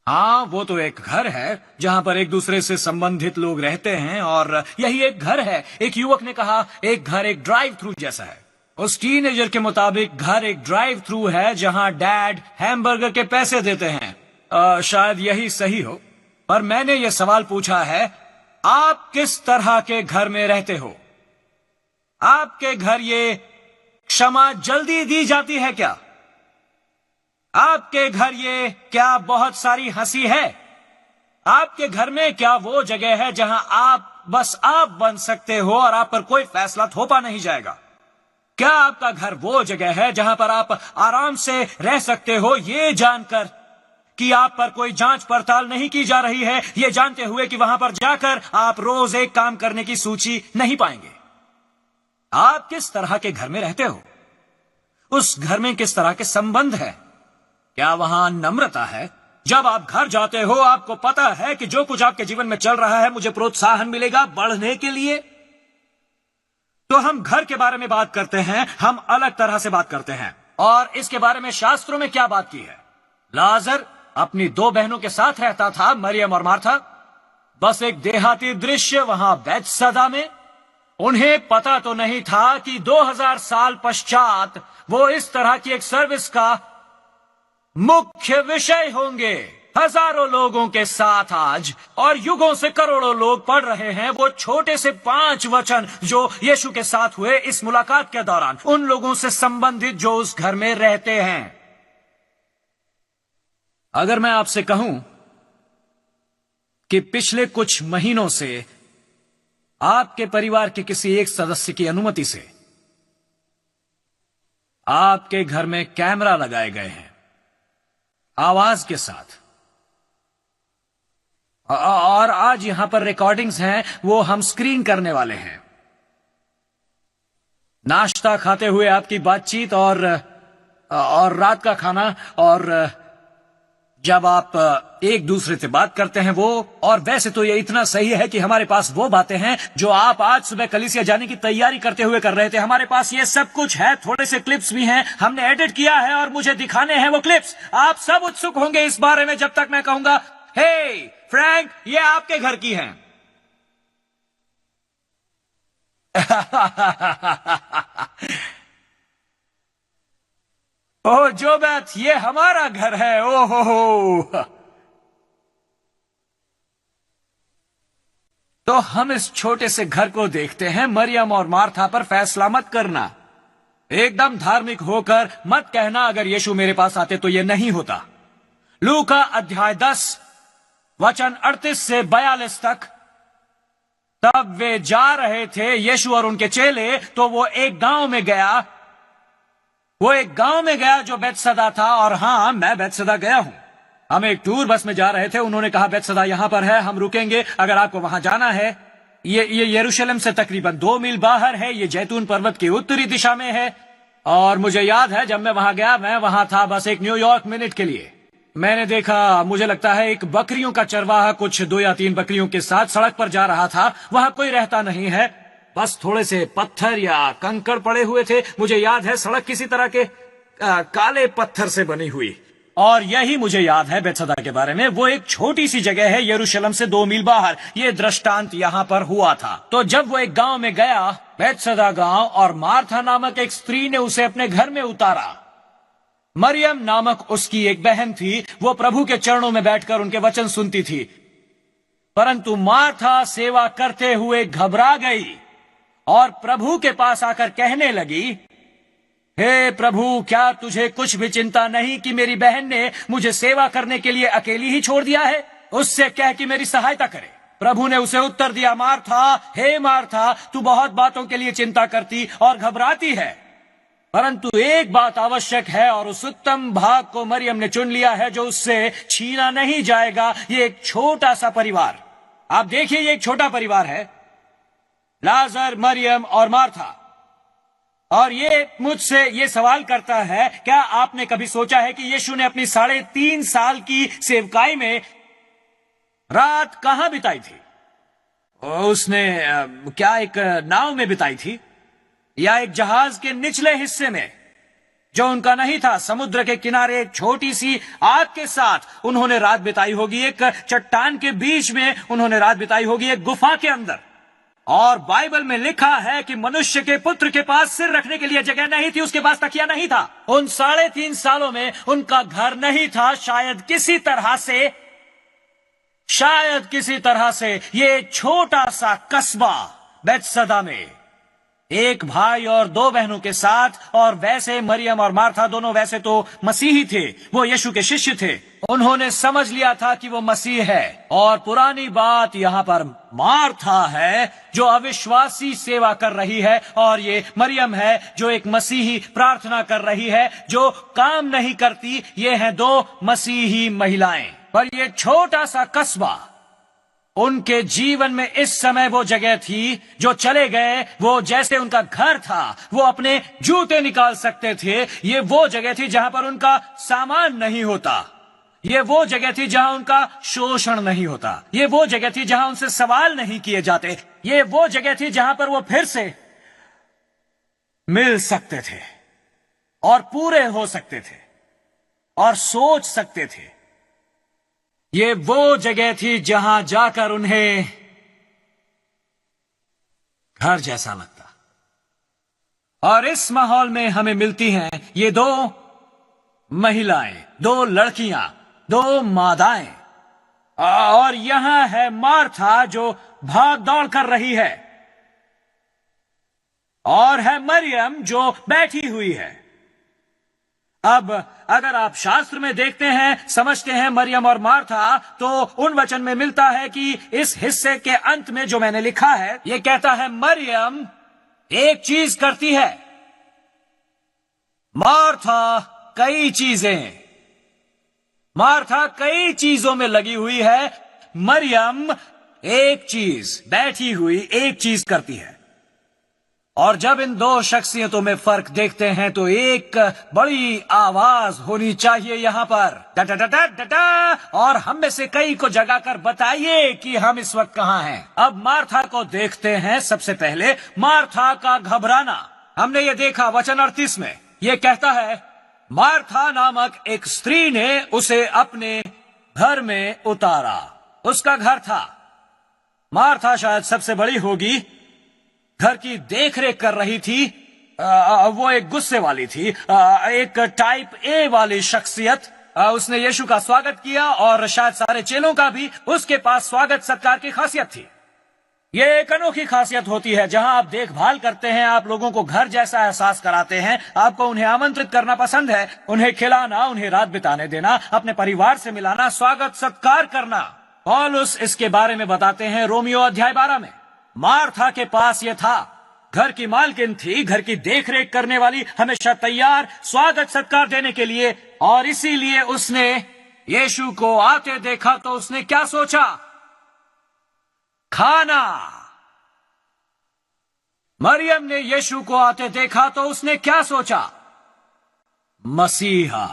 हाँ, वो तो एक घर है जहाँ पर एक दूसरे से संबंधित लोग रहते हैं, और यही एक घर है। एक युवक ने कहा, एक घर एक ड्राइव थ्रू जैसा है। उस टीनेजर के मुताबिक घर एक ड्राइव थ्रू है जहाँ डैड हैमबर्गर के पैसे देते हैं। शायद यही सही हो, पर मैंने ये सवाल पूछा है, आप किस तरह के घर में रहते हो? आपके घर ये क्षमा जल्दी दी जाती है क्या? आपके घर ये क्या बहुत सारी हंसी है? आपके घर में क्या वो जगह है जहां आप बस आप बन सकते हो और आप पर कोई फैसला थोपा नहीं जाएगा? क्या आपका घर वो जगह है जहां पर आप आराम से रह सकते हो, ये जानकर कि आप पर कोई जांच पड़ताल नहीं की जा रही है, ये जानते हुए कि वहां पर जाकर आप रोज एक काम करने की सूची नहीं पाएंगे? आप किस तरह के घर में रहते हो? उस घर में किस तरह के संबंध है? क्या वहां नम्रता है? जब आप घर जाते हो, आपको पता है कि जो कुछ आपके जीवन में चल रहा है, मुझे प्रोत्साहन मिलेगा बढ़ने के लिए। तो हम घर के बारे में बात करते हैं, हम अलग तरह से बात करते हैं। और इसके बारे में शास्त्रों में क्या बात की है? लाजर अपनी दो बहनों के साथ रहता था, मरियम और मार्था। बस एक देहाती दृश्य वहां बैतसदा में। उन्हें पता तो नहीं था कि 2000 साल पश्चात वो इस तरह की एक सर्विस का मुख्य विषय होंगे। हजारों लोगों के साथ आज और युगों से करोड़ों लोग पढ़ रहे हैं वो छोटे से 5 वचन जो यीशु के साथ हुए इस मुलाकात के दौरान, उन लोगों से संबंधित जो उस घर में रहते हैं। अगर मैं आपसे कहूं कि पिछले कुछ महीनों से आपके परिवार के किसी एक सदस्य की अनुमति से आपके घर में कैमरा लगाए गए हैं, आवाज के साथ, और आज यहां पर रिकॉर्डिंग्स हैं, वो हम स्क्रीन करने वाले हैं। नाश्ता खाते हुए आपकी बातचीत और रात का खाना, और जब आप एक दूसरे से बात करते हैं वो। और वैसे तो ये इतना सही है कि हमारे पास वो बातें हैं जो आप आज सुबह कलीसिया जाने की तैयारी करते हुए कर रहे थे। हमारे पास ये सब कुछ है, थोड़े से क्लिप्स भी हैं, हमने एडिट किया है और मुझे दिखाने हैं वो क्लिप्स। आप सब उत्सुक होंगे इस बारे में जब तक मैं कहूंगा, हे फ्रैंक, ये आपके घर की हैं। ओह जोबेथ, ये हमारा घर है। ओहो। तो हम इस छोटे से घर को देखते हैं। मरियम और मार्था पर फैसला मत करना। एकदम धार्मिक होकर मत कहना अगर यीशु मेरे पास आते तो ये नहीं होता। लूका अध्याय 10 वचन 38 से 42 तक। तब वे जा रहे थे, यीशु और उनके चेले, तो वो एक गांव में गया जो बैतसदा था। और हां, मैं बैतसदा गया हूं। हम एक टूर बस में जा रहे थे, उन्होंने कहा बैतसदा यहां पर है, हम रुकेंगे अगर आपको वहां जाना है। ये यरूशलेम से तकरीबन 2 मील बाहर है, ये जैतून पर्वत की उत्तरी दिशा में है। और मुझे याद है जब मैं वहां गया, मैं वहां था बस एक न्यूयॉर्क मिनट के लिए। मैंने देखा, मुझे लगता है एक बकरियों का चरवाहा कुछ 2 या 3 बकरियों के साथ सड़क पर जा रहा था। वहां कोई रहता नहीं है, बस थोड़े से पत्थर या कंकड़ पड़े हुए थे। मुझे याद है सड़क किसी तरह के काले पत्थर से बनी हुई। और यही मुझे याद है बैतसदा के बारे में। वो एक छोटी सी जगह है यरूशलेम से 2 मील बाहर। ये दृष्टांत यहां पर हुआ था। तो जब वो एक गांव में गया, बैतसदा गांव, और मार्था नामक एक स्त्री ने उसे अपने घर में उतारा। मरियम नामक उसकी एक बहन थी, वो प्रभु के चरणों में बैठकर उनके वचन सुनती थी। परंतु मार्था सेवा करते हुए घबरा गई और प्रभु के पास आकर कहने लगी, हे प्रभु, क्या तुझे कुछ भी चिंता नहीं कि मेरी बहन ने मुझे सेवा करने के लिए अकेली ही छोड़ दिया है? उससे कह कि मेरी सहायता करे। प्रभु ने उसे उत्तर दिया, मार्था, हे मार्था, तू बहुत बातों के लिए चिंता करती और घबराती है, परंतु एक बात आवश्यक है और उस उत्तम भाग को मरियम ने चुन लिया है जो उससे छीना नहीं जाएगा। ये एक छोटा सा परिवार, आप देखिए, ये एक छोटा परिवार है, लाजर, मरियम और मार्था। और ये मुझसे ये सवाल करता है, क्या आपने कभी सोचा है कि यीशु ने अपनी 3.5 साल की सेवकाई में रात कहां बिताई थी? उसने क्या एक नाव में बिताई थी या एक जहाज के निचले हिस्से में? जो उनका नहीं था। समुद्र के किनारे एक छोटी सी आग के साथ उन्होंने रात बिताई होगी, एक चट्टान के बीच में उन्होंने रात बिताई होगी, एक गुफा के अंदर। और बाइबल में लिखा है कि मनुष्य के पुत्र के पास सिर रखने के लिए जगह नहीं थी, उसके पास तकिया नहीं था। उन 3.5 सालों में उनका घर नहीं था। शायद किसी तरह से ये छोटा सा कस्बा बैतसदा में एक भाई और 2 बहनों के साथ, और वैसे मरियम और मार्था दोनों वैसे तो मसीही थे, वो यीशु के शिष्य थे। उन्होंने समझ लिया था कि वो मसीह है। और पुरानी बात यहाँ पर मार्था है जो अविश्वासी सेवा कर रही है, और ये मरियम है जो एक मसीही प्रार्थना कर रही है, जो काम नहीं करती। ये हैं 2 मसीही महिलाएं। पर ये छोटा सा कस्बा उनके जीवन में इस समय वो जगह थी। जो चले गए, वो जैसे उनका घर था, वो अपने जूते निकाल सकते थे। ये वो जगह थी जहां पर उनका सामान नहीं होता। ये वो जगह थी जहां उनका शोषण नहीं होता। ये वो जगह थी जहां उनसे सवाल नहीं किए जाते। ये वो जगह थी जहां पर वो फिर से मिल सकते थे और पूरे हो सकते थे और सोच सकते थे। ये वो जगह थी जहां जाकर उन्हें घर जैसा लगता। और इस माहौल में हमें मिलती हैं ये 2 महिलाएं, 2 लड़कियां, 2 मादाएं। और यहां है मार्था जो भाग दौड़ कर रही है, और है मरियम जो बैठी हुई है। अब अगर आप शास्त्र में देखते हैं, समझते हैं मरियम और मार्था, तो उन वचन में मिलता है कि इस हिस्से के अंत में जो मैंने लिखा है, यह कहता है मरियम एक चीज करती है, मार्था कई चीजों में लगी हुई है। मरियम एक चीज, बैठी हुई एक चीज करती है। और जब इन 2 शख्सियतों में फर्क देखते हैं तो एक बड़ी आवाज होनी चाहिए यहां पर, डा डा डा डा डा डा, और हम में से कई को जगाकर बताइए कि हम इस वक्त कहां हैं। अब मार्था को देखते हैं। सबसे पहले मार्था का घबराना हमने ये देखा। वचन 38 में ये कहता है, मार्था नामक एक स्त्री ने उसे अपने घर में उतारा। उसका घर था। मार्था शायद सबसे बड़ी होगी, घर की देखरेख कर रही थी। वो एक गुस्से वाली थी, एक टाइप ए वाली शख्सियत। उसने यीशु का स्वागत किया, और शायद सारे चेलों का भी उसके पास स्वागत सत्कार की खासियत थी। ये एक अनोखी खासियत होती है जहां आप देखभाल करते हैं, आप लोगों को घर जैसा एहसास कराते हैं, आपको उन्हें आमंत्रित करना पसंद है, उन्हें खिलाना, उन्हें रात बिताने देना, अपने परिवार से मिलाना, स्वागत सत्कार करना। पौलुस इसके बारे में बताते हैं रोमियो अध्याय 12 में। मार्था के पास ये था। घर की मालकिन थी, घर की देखरेख करने वाली, हमेशा तैयार स्वागत सत्कार देने के लिए। और इसीलिए उसने यीशु को आते देखा तो उसने क्या सोचा? खाना। मरियम ने यीशु को आते देखा तो उसने क्या सोचा? मसीहा।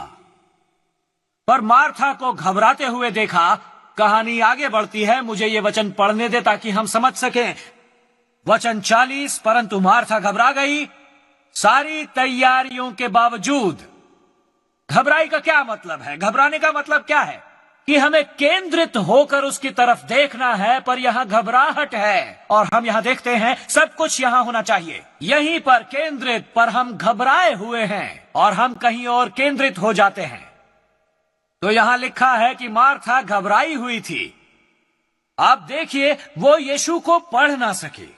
पर मार्था को घबराते हुए देखा। कहानी आगे बढ़ती है, मुझे ये वचन पढ़ने दे ताकि हम समझ सकें। वचन 40, परंतु मार्था घबरा गई सारी तैयारियों के बावजूद। घबराई का क्या मतलब है? घबराने का मतलब क्या है? कि हमें केंद्रित होकर उसकी तरफ देखना है, पर यहां घबराहट है। और हम यहां देखते हैं सब कुछ यहां होना चाहिए, यहीं पर केंद्रित, पर हम घबराए हुए हैं और हम कहीं और केंद्रित हो जाते हैं। तो यहां लिखा है कि मार्था घबराई हुई थी। आप देखिए, वो यीशु को पढ़ ना सकी।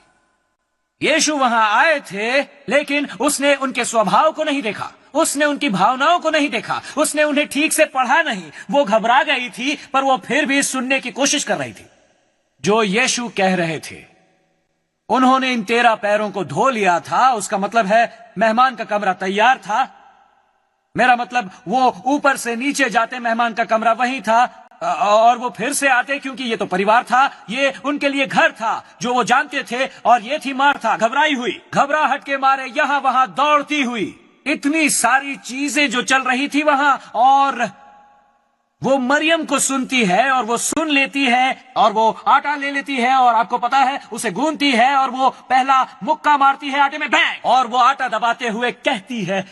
यीशु वहां आए थे, लेकिन उसने उनके स्वभाव को नहीं देखा, उसने उनकी भावनाओं को नहीं देखा, उसने उन्हें ठीक से पढ़ा नहीं। वो घबरा गई थी, पर वो फिर भी सुनने की कोशिश कर रही थी जो यीशु कह रहे थे। उन्होंने इन 13 पैरों को धो लिया था, उसका मतलब है मेहमान का कमरा तैयार था। मेरा मतलब वो ऊपर से नीचे जाते, मेहमान का कमरा वहीं था, और वो फिर से आते, क्योंकि ये तो परिवार था, ये उनके लिए घर था जो वो जानते थे। और ये थी मार्था, घबराई हुई, घबराहट के मारे यहां वहां दौड़ती हुई। इतनी सारी चीजें जो चल रही थी वहां, और वो मरियम को सुनती है, और वो सुन लेती है, और वो आटा ले लेती है, और आपको पता है उसे गूंथती है, और वो पहला मुक्का मारती है आटे में, बैंग, और वो आटा दबाते हुए कहती है,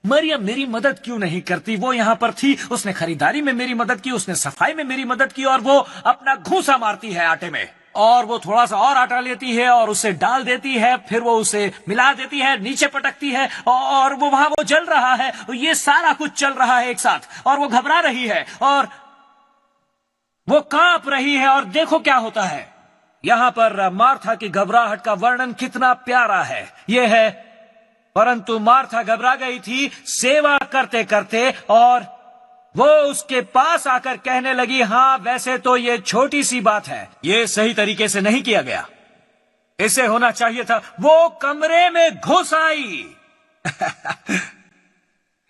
मरियम मेरी मदद क्यों नहीं करती? वो यहाँ पर थी, उसने खरीदारी में मेरी मदद की, उसने सफाई में मेरी मदद की, और वो अपना घूंसा मारती है आटे में, और वो थोड़ा सा और आटा लेती है और उसे डाल देती है, फिर वो उसे मिला देती है, नीचे पटकती है, और वो वहां वो जल रहा है। ये सारा कुछ चल रहा है एक साथ, और वो घबरा रही है और वो कांप रही है। और देखो क्या होता है। यहां पर मार्था की घबराहट का वर्णन कितना प्यारा है। यह है, परंतु मार्था घबरा गई थी सेवा करते करते, और वो उसके पास आकर कहने लगी, हाँ वैसे तो ये छोटी सी बात है, ये सही तरीके से नहीं किया गया, इसे होना चाहिए था। वो कमरे में घुस आई।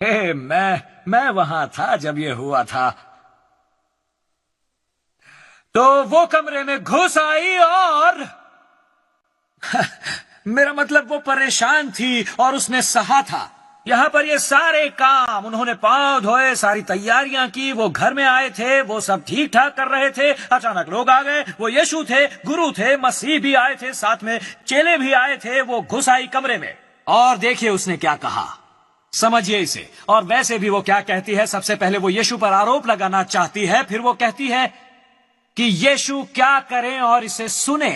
हे, मैं वहां था जब ये हुआ था। तो वो कमरे में घुस आई और मेरा मतलब वो परेशान थी और उसने सहा था। यहां पर ये सारे काम, उन्होंने पांव धोए, सारी तैयारियां की, वो घर में आए थे, वो सब ठीक ठाक कर रहे थे। अचानक लोग आ गए, वो यीशु थे, गुरु थे, मसीह भी आए थे, साथ में चेले भी आए थे। वो घुस आई कमरे में, और देखिए उसने क्या कहा, समझिए इसे। और वैसे भी वो क्या कहती है, सबसे पहले वो यीशु पर आरोप लगाना चाहती है, फिर वो कहती है कि यीशु क्या करें और इसे सुने।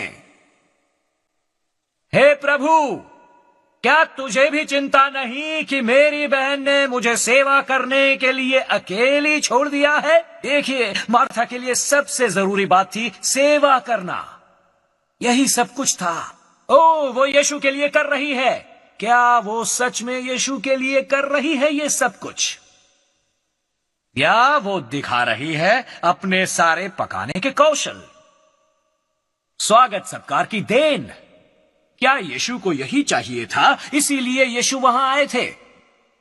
हे प्रभु, क्या तुझे भी चिंता नहीं कि मेरी बहन ने मुझे सेवा करने के लिए अकेली छोड़ दिया है? देखिए, मार्था के लिए सबसे जरूरी बात थी सेवा करना, यही सब कुछ था। ओ, वो यीशु के लिए कर रही है। क्या वो सच में यीशु के लिए कर रही है ये सब कुछ, या वो दिखा रही है अपने सारे पकाने के कौशल, स्वागत सत्कार की देन? क्या यीशु को यही चाहिए था, इसीलिए यीशु वहां आए थे?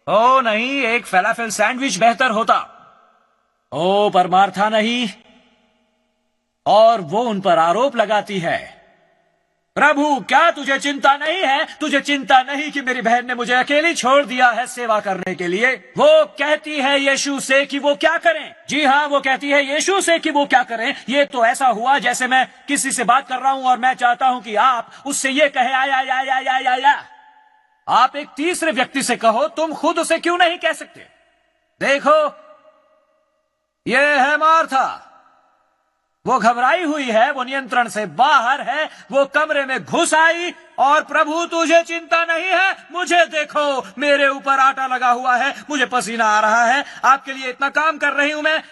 ओ नहीं, एक फलाफल सैंडविच बेहतर होता। ओ, पर मार्था नहीं, और वो उन पर आरोप लगाती है, प्रभु क्या तुझे चिंता नहीं है? तुझे चिंता नहीं कि मेरी बहन ने मुझे अकेली छोड़ दिया है सेवा करने के लिए? वो कहती है यीशु से कि वो क्या करें। जी हाँ, वो कहती है यीशु से कि वो क्या करें। ये तो ऐसा हुआ जैसे मैं किसी से बात कर रहा हूं और मैं चाहता हूं कि आप उससे ये कहे आया। आप एक तीसरे व्यक्ति से कहो, तुम खुद उसे क्यों नहीं कह सकते? देखो, ये है मार्था, वो घबराई हुई है, वो नियंत्रण से बाहर है। वो कमरे में घुस आई और प्रभु तुझे चिंता नहीं है? मुझे देखो, मेरे ऊपर आटा लगा हुआ है, मुझे पसीना आ रहा है, आपके लिए इतना काम कर रही हूं मैं,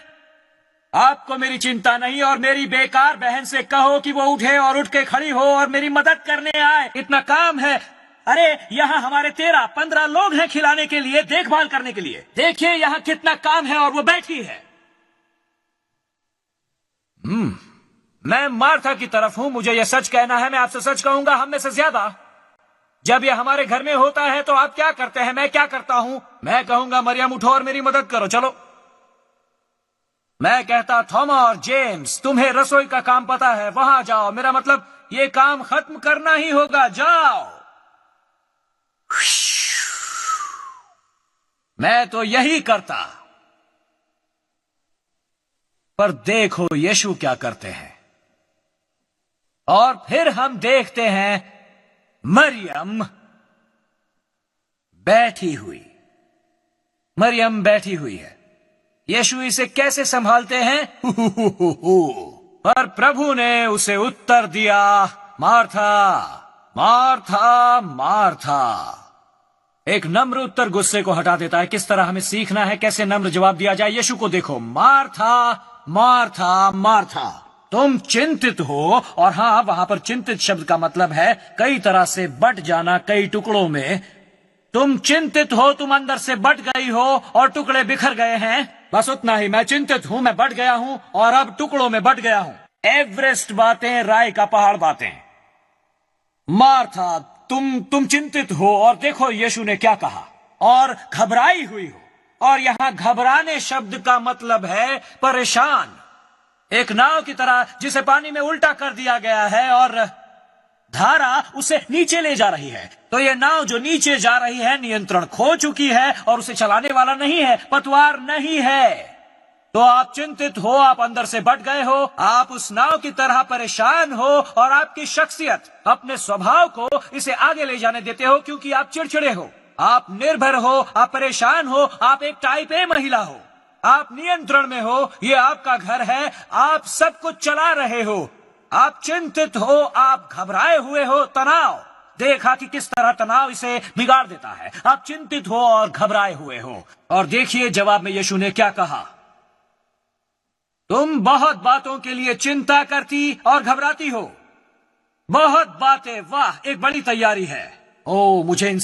आपको मेरी चिंता नहीं? और मेरी बेकार बहन से कहो कि वो उठे और उठ के खड़ी हो और मेरी मदद करने आए, इतना काम है। अरे यहां हमारे 13-15 लोग हैं खिलाने के लिए, देखभाल करने के लिए। देखिए यहां कितना काम है और वो बैठी है। मैं मार्था की तरफ हूं, मुझे यह सच कहना है, मैं आपसे सच कहूंगा, हम में से ज्यादा जब यह हमारे घर में होता है तो आप क्या करते हैं, मैं क्या करता हूं? मैं कहूंगा मरियम उठो और मेरी मदद करो, चलो। मैं कहता थॉमा और जेम्स, तुम्हें रसोई का काम पता है, वहां जाओ, मेरा मतलब ये काम खत्म करना ही होगा, जाओ। मैं तो यही करता। पर देखो यीशु क्या करते हैं। और फिर हम देखते हैं मरियम बैठी हुई। मरियम बैठी हुई है। यीशु इसे कैसे संभालते हैं? पर प्रभु ने उसे उत्तर दिया, मार्था मार्था मार्था। एक नम्र उत्तर गुस्से को हटा देता है। किस तरह हमें सीखना है कैसे नम्र जवाब दिया जाए। यीशु को देखो, मार्था मार्था मार्था, तुम चिंतित हो। और हां, वहां पर चिंतित शब्द का मतलब है कई तरह से बट जाना, कई टुकड़ों में। तुम चिंतित हो, तुम अंदर से बट गई हो और टुकड़े बिखर गए हैं, बस उतना ही। मैं चिंतित हूं, मैं बट गया हूं और अब टुकड़ों में बट गया हूं। एवरेस्ट बातें, राय का पहाड़ बातें। मार्था, तुम चिंतित हो। और देखो यीशु ने क्या कहा, और घबराई हुई हो। और यहां घबराने शब्द का मतलब है परेशान। एक नाव की तरह जिसे पानी में उल्टा कर दिया गया है और धारा उसे नीचे ले जा रही है। तो यह नाव जो नीचे जा रही है नियंत्रण खो चुकी है और उसे चलाने वाला नहीं है, पतवार नहीं है। तो आप चिंतित हो, आप अंदर से बट गए हो, आप उस नाव की तरह परेशान हो और आपकी शख्सियत, अपने स्वभाव को इसे आगे ले जाने देते हो क्योंकि आप चिड़चिड़े हो। आप निर्भर हो, आप परेशान हो, आप एक टाइप ए महिला हो, आप नियंत्रण में हो, ये आपका घर है, आप सब कुछ चला रहे हो, आप चिंतित हो, आप घबराए हुए हो। तनाव, देखा कि किस तरह तनाव इसे बिगाड़ देता है। आप चिंतित हो और घबराए हुए हो। और देखिए जवाब में यीशु ने क्या कहा, तुम बहुत बातों के लिए चिंता करती और घबराती हो। बहुत बातें, वाह, एक बड़ी तैयारी है। ओह, मुझे इन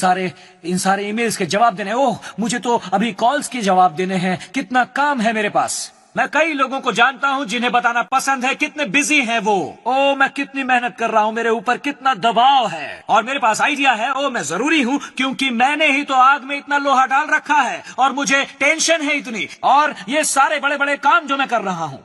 सारे ईमेल्स के जवाब देने, ओह मुझे तो अभी कॉल्स के जवाब देने हैं, कितना काम है मेरे पास। मैं कई लोगों को जानता हूं जिन्हें बताना पसंद है कितने बिजी हैं वो। ओह, मैं कितनी मेहनत कर रहा हूं, मेरे ऊपर कितना दबाव है, और मेरे पास आइडिया है। ओह, मैं जरूरी हूं क्योंकि मैंने ही तो आग में इतना लोहा डाल रखा है और मुझे टेंशन है इतनी, और ये सारे बड़े बड़े काम जो मैं कर रहा हूं,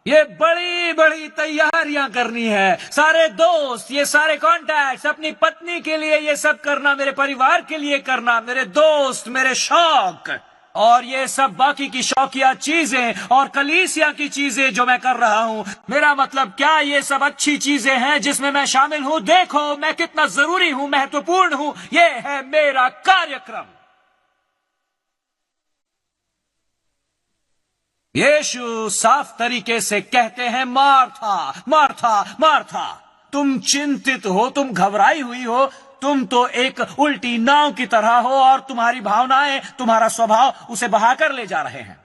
ये बड़ी बड़ी तैयारियां करनी है, सारे दोस्त, ये सारे कॉन्टैक्ट्स, अपनी पत्नी के लिए ये सब करना, मेरे परिवार के लिए करना, मेरे दोस्त, मेरे शौक, और ये सब बाकी की शौकिया चीजें और कलीसिया की चीजें जो मैं कर रहा हूं। मेरा मतलब, क्या ये सब अच्छी चीजें हैं जिसमें मैं शामिल हूं? देखो मैं कितना जरूरी हूं, महत्वपूर्ण हूं, ये है मेरा कार्यक्रम। यीशु साफ तरीके से कहते हैं, मार्था मार्था मार्था, तुम चिंतित हो, तुम घबराई हुई हो, तुम तो एक उल्टी नाव की तरह हो और तुम्हारी भावनाएं, तुम्हारा स्वभाव उसे बहाकर ले जा रहे हैं।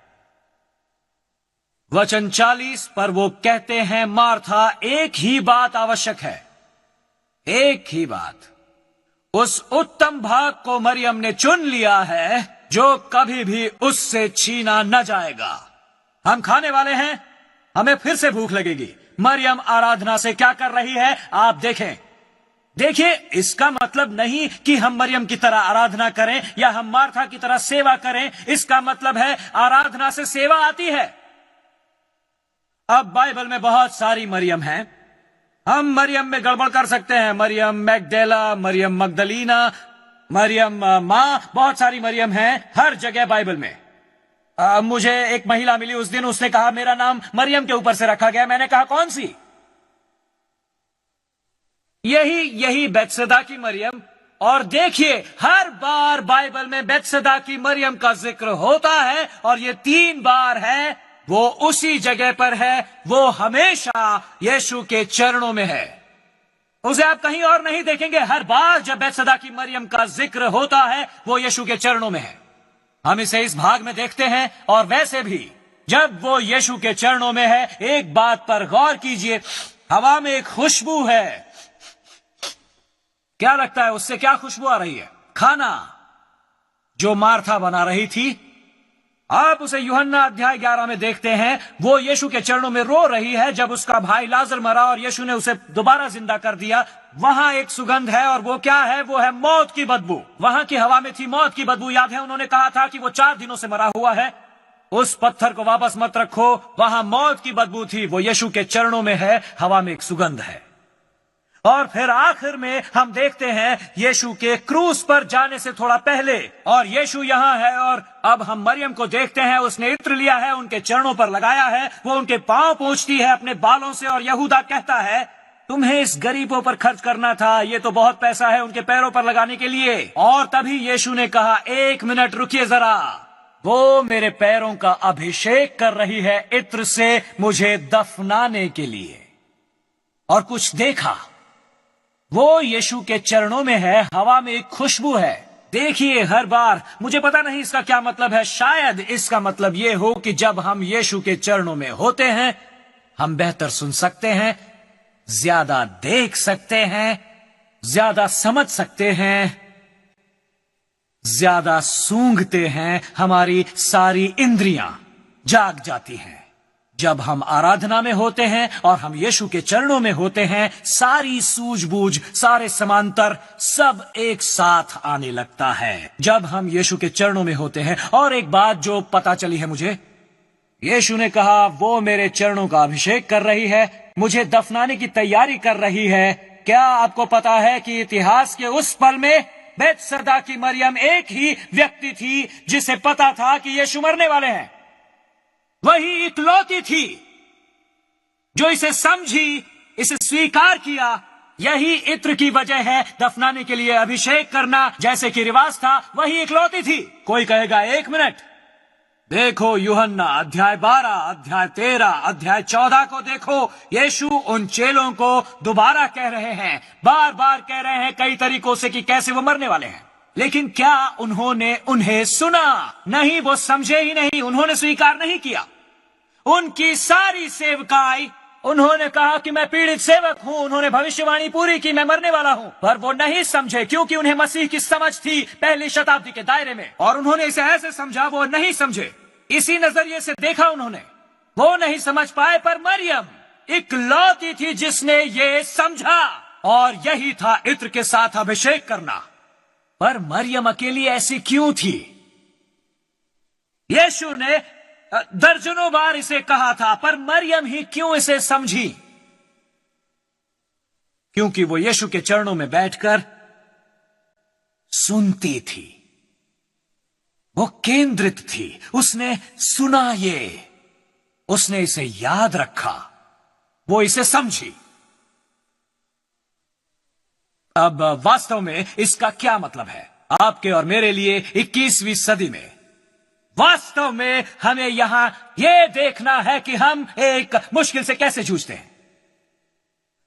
वचन 40 पर वो कहते हैं, मार्था, एक ही बात आवश्यक है, एक ही बात। उस उत्तम भाग को मरियम ने चुन लिया है जो कभी भी उससे छीना न जाएगा। हम खाने वाले हैं, हमें फिर से भूख लगेगी। मरियम आराधना से क्या कर रही है, आप देखें। देखिए, इसका मतलब नहीं कि हम मरियम की तरह आराधना करें या हम मार्था की तरह सेवा करें। इसका मतलब है आराधना से सेवा आती है। अब बाइबल में बहुत सारी मरियम हैं। हम मरियम में गड़बड़ कर सकते हैं, मरियम मैगडेला, मरियम मगदलीना, मरियम मां, बहुत सारी मरियम हैं हर जगह बाइबल में। मुझे एक महिला मिली उस दिन, उसने कहा मेरा नाम मरियम के ऊपर से रखा गया। मैंने कहा कौन सी? यही बेतसदा की मरियम। और देखिए, हर बार बाइबल में बेतसदा की मरियम का जिक्र होता है और ये 3 बार है, वो उसी जगह पर है, वो हमेशा यीशु के चरणों में है। उसे आप कहीं और नहीं देखेंगे। हर बार जब बेतसदा की मरियम का जिक्र होता है, वो यीशु के चरणों में है। हम इसे इस भाग में देखते हैं। और वैसे भी जब वो यीशु के चरणों में है, एक बात पर गौर कीजिए, हवा में एक खुशबू है। क्या लगता है उससे क्या खुशबू आ रही है? खाना जो मार्था बना रही थी। आप उसे यूहन्ना अध्याय 11 में देखते हैं। वो यीशु के चरणों में रो रही है जब उसका भाई लाजर मरा और यीशु ने उसे दोबारा जिंदा कर दिया। वहां एक सुगंध है, और वो क्या है? वो है मौत की बदबू। वहां की हवा में थी मौत की बदबू। याद है, उन्होंने कहा था कि वो 4 दिनों से मरा हुआ है। उस पत्थर को वापस मत रखो, वहां मौत की बदबू थी। वो यीशु के चरणों में है, हवा में एक सुगंध है। और फिर आखिर में हम देखते हैं यीशु के क्रूस पर जाने से थोड़ा पहले, और यीशु यहां है। और अब हम मरियम को देखते हैं, उसने इत्र लिया है, उनके चरणों पर लगाया है, वो उनके पांव पोंछती है अपने बालों से। और यहूदा कहता है, तुम्हें इस गरीबों पर खर्च करना था, ये तो बहुत पैसा है उनके पैरों पर लगाने के लिए। और तभी यीशु ने कहा, 1 मिनट रुकिए जरा, वो मेरे पैरों का अभिषेक कर रही है इत्र से मुझे दफनाने के लिए। और कुछ देखा, वो यीशु के चरणों में है, हवा में एक खुशबू है। देखिए, हर बार, मुझे पता नहीं इसका क्या मतलब है, शायद इसका मतलब ये हो कि जब हम यीशु के चरणों में होते हैं, हम बेहतर सुन सकते हैं, ज्यादा देख सकते हैं, ज्यादा समझ सकते हैं, ज्यादा सूंघते हैं, हमारी सारी इंद्रियां जाग जाती हैं। जब हम आराधना में होते हैं और हम यीशु के चरणों में होते हैं, सारी सूझबूझ, सारे समांतर सब एक साथ आने लगता है जब हम यीशु के चरणों में होते हैं। और एक बात जो पता चली है मुझे, यीशु ने कहा, वो मेरे चरणों का अभिषेक कर रही है, मुझे दफनाने की तैयारी कर रही है। क्या आपको पता है कि इतिहास के उस पल में बेतसदा की मरियम एक ही व्यक्ति थी जिसे पता था कि यीशु मरने वाले हैं। वही इकलौती थी जो इसे समझी, इसे स्वीकार किया यही इत्र की वजह है। दफनाने के लिए अभिषेक करना जैसे कि रिवाज था, वही इकलौती थी। कोई कहेगा 1 मिनट, देखो यूहन्ना अध्याय 12, अध्याय 13, अध्याय 14 को देखो। यीशु उन चेलों को दोबारा कह रहे हैं, बार बार कह रहे हैं कई तरीकों से कि कैसे वो मरने वाले हैं। लेकिन क्या उन्होंने उन्हें सुना? नहीं, वो समझे ही नहीं, उन्होंने स्वीकार नहीं किया। उनकी सारी सेवकाई, उन्होंने कहा कि मैं पीड़ित सेवक हूं, उन्होंने भविष्यवाणी पूरी की, मैं मरने वाला हूं, पर वो नहीं समझे क्योंकि उन्हें मसीह की समझ थी पहली शताब्दी के दायरे में, और उन्होंने इसे ऐसे समझा, वो नहीं समझे, इसी नजरिए से देखा उन्होंने, वो नहीं समझ पाए। पर मरियम इकलौती थी जिसने ये समझा, और यही था इत्र के साथ अभिषेक करना। पर मरियम अकेली ऐसी क्यों थी? यीशु ने दर्जनों बार इसे कहा था, पर मरियम ही क्यों इसे समझी? क्योंकि वो यीशु के चरणों में बैठकर सुनती थी, वो केंद्रित थी, उसने सुना, उसने इसे याद रखा, वो इसे समझी। अब वास्तव में इसका क्या मतलब है आपके और मेरे लिए 21वीं सदी में? वास्तव में हमें यहां यह देखना है कि हम एक मुश्किल से कैसे जूझते हैं।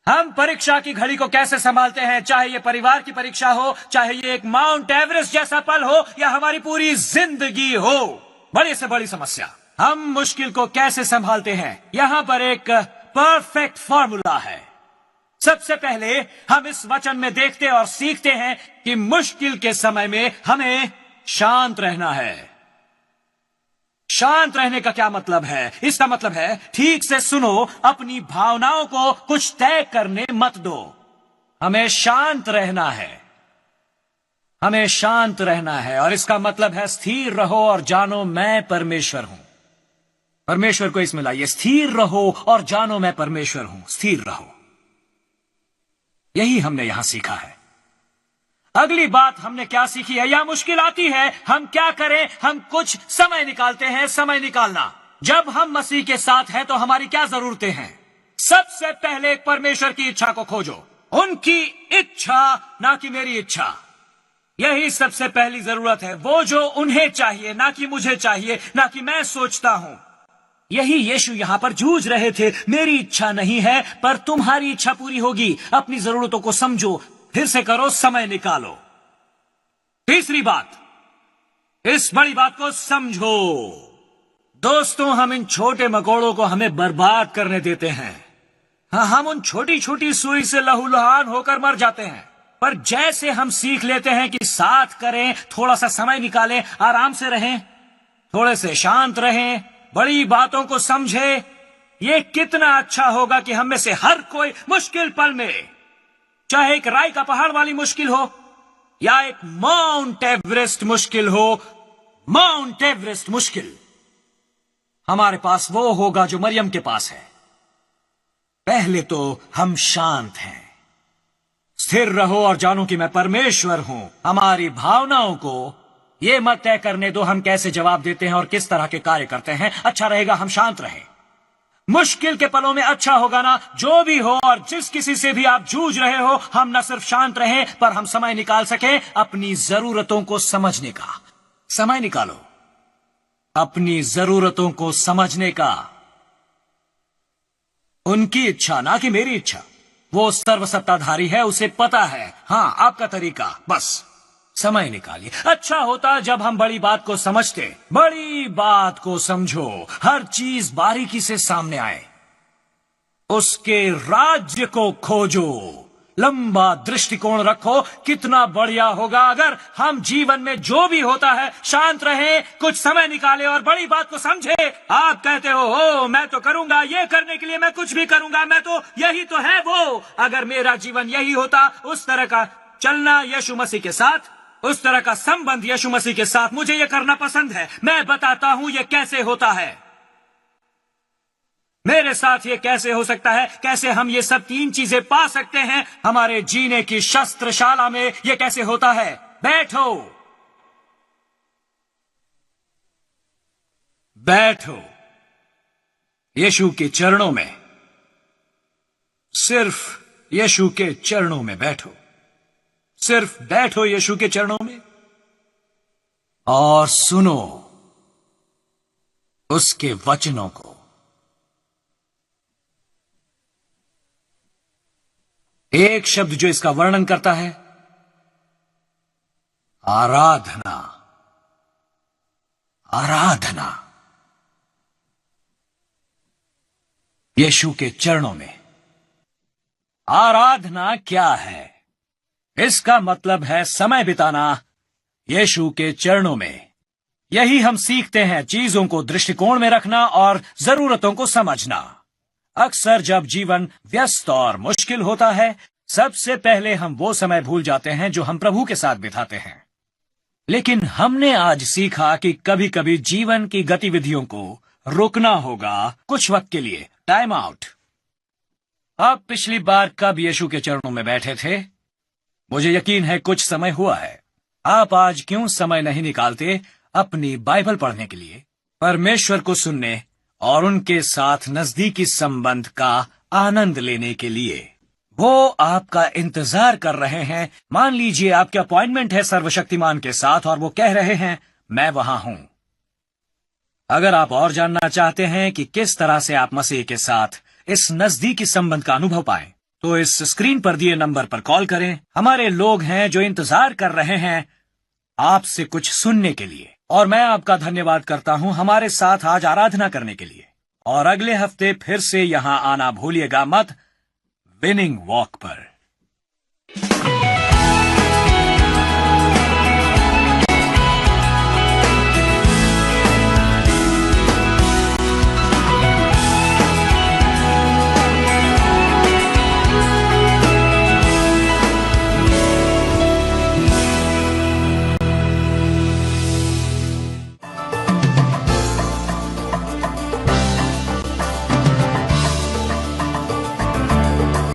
हम परीक्षा की घड़ी को कैसे संभालते हैं, चाहे यह परिवार की परीक्षा हो, चाहे यह एक माउंट एवरेस्ट जैसा पल हो, या हमारी पूरी जिंदगी हो, बड़ी से बड़ी समस्या। हम मुश्किल को कैसे संभालते हैं? यहां पर एक परफेक्ट फॉर्मूला है। सबसे पहले हम इस वचन में देखते और सीखते हैं कि मुश्किल के समय में हमें शांत रहना है। शांत रहने का क्या मतलब है? इसका मतलब है, ठीक से सुनो, अपनी भावनाओं को कुछ तय करने मत दो। हमें शांत रहना है, हमें शांत रहना है, और इसका मतलब है स्थिर रहो और जानो मैं परमेश्वर हूं। परमेश्वर को इसमें लाइए, स्थिर रहो और जानो मैं परमेश्वर हूं। स्थिर रहो, यही हमने यहां सीखा है। अगली बात हमने क्या सीखी है? यह मुश्किल आती है, हम क्या करें? हम कुछ समय निकालते हैं। समय निकालना, जब हम मसीह के साथ हैं तो हमारी क्या जरूरतें हैं? सबसे पहले परमेश्वर की इच्छा को खोजो, उनकी इच्छा, ना कि मेरी इच्छा। यही सबसे पहली जरूरत है, वो जो उन्हें चाहिए, ना कि मुझे चाहिए, ना कि मैं सोचता हूं। यही यीशु यहां पर जूझ रहे थे। मेरी इच्छा नहीं है, पर तुम्हारी इच्छा पूरी होगी। अपनी जरूरतों को समझो, फिर से करो, समय निकालो। तीसरी बात, इस बड़ी बात को समझो। दोस्तों, हम इन छोटे मकोड़ों को हमें बर्बाद करने देते हैं। हाँ, हम उन छोटी छोटी सुई से लहूलुहान होकर मर जाते हैं। पर जैसे हम सीख लेते हैं कि साथ करें, थोड़ा सा समय निकालें, आराम से रहें, थोड़े से शांत रहें, बड़ी बातों को समझे, ये कितना अच्छा होगा कि हम में से हर कोई मुश्किल पल में, चाहे एक राई का पहाड़ वाली मुश्किल हो या एक माउंट एवरेस्ट मुश्किल हो, माउंट एवरेस्ट मुश्किल, हमारे पास वो होगा जो मरियम के पास है। पहले तो हम शांत हैं। स्थिर रहो और जानो कि मैं परमेश्वर हूं। हमारी भावनाओं को ये मत तय करने दो हम कैसे जवाब देते हैं और किस तरह के कार्य करते हैं। अच्छा रहेगा हम शांत रहें। मुश्किल के पलों में अच्छा होगा ना, जो भी हो और जिस किसी से भी आप जूझ रहे हो, हम न सिर्फ शांत रहें, पर हम समय निकाल सकें अपनी जरूरतों को समझने का। समय निकालो अपनी जरूरतों को समझने का। उनकी इच्छा, ना कि मेरी इच्छा। वो सर्वसत्ताधारी है, उसे पता है। हाँ, आपका तरीका, बस समय निकालिए। अच्छा होता जब हम बड़ी बात को समझते। बड़ी बात को समझो, हर चीज बारीकी से सामने आए। उसके राज्य को खोजो, लंबा दृष्टिकोण रखो। कितना बढ़िया होगा अगर हम जीवन में जो भी होता है शांत रहें, कुछ समय निकाले और बड़ी बात को समझे। आप कहते हो, ओ मैं तो करूंगा, ये करने के लिए मैं कुछ भी करूंगा, मैं तो, यही तो है वो। अगर मेरा जीवन यही होता, उस तरह का चलना यीशु मसीह के साथ, उस तरह का संबंध यीशु मसीह के साथ, मुझे यह करना पसंद है। मैं बताता हूं यह कैसे होता है, मेरे साथ ये कैसे हो सकता है, कैसे हम ये सब तीन चीजें पा सकते हैं हमारे जीने की शस्त्रशाला में। ये कैसे होता है? बैठो, बैठो यीशु के चरणों में, सिर्फ यीशु के चरणों में बैठो। सिर्फ बैठो यीशु के चरणों में और सुनो उसके वचनों को। एक शब्द जो इसका वर्णन करता है, आराधना। आराधना। यीशु के चरणों में आराधना क्या है? इसका मतलब है समय बिताना यीशु के चरणों में। यही हम सीखते हैं, चीजों को दृष्टिकोण में रखना और जरूरतों को समझना। अक्सर जब जीवन व्यस्त और मुश्किल होता है, सबसे पहले हम वो समय भूल जाते हैं जो हम प्रभु के साथ बिताते हैं। लेकिन हमने आज सीखा कि कभी कभी जीवन की गतिविधियों को रोकना होगा कुछ वक्त के लिए, टाइम आउट। आप पिछली बार कब यीशु के चरणों में बैठे थे? मुझे यकीन है कुछ समय हुआ है। आप आज क्यों समय नहीं निकालते अपनी बाइबल पढ़ने के लिए, परमेश्वर को सुनने और उनके साथ नजदीकी संबंध का आनंद लेने के लिए? वो आपका इंतजार कर रहे हैं। मान लीजिए आपकी अपॉइंटमेंट है सर्वशक्तिमान के साथ और वो कह रहे हैं मैं वहां हूं। अगर आप और जानना चाहते हैं कि किस तरह से आप मसीह के साथ इस नजदीकी संबंध का अनुभव पाएं, तो इस स्क्रीन पर दिए नंबर पर कॉल करें। हमारे लोग हैं जो इंतजार कर रहे हैं आपसे कुछ सुनने के लिए। और मैं आपका धन्यवाद करता हूं हमारे साथ आज आराधना करने के लिए। और अगले हफ्ते फिर से यहां आना भूलिएगा मत, विनिंग वॉक पर।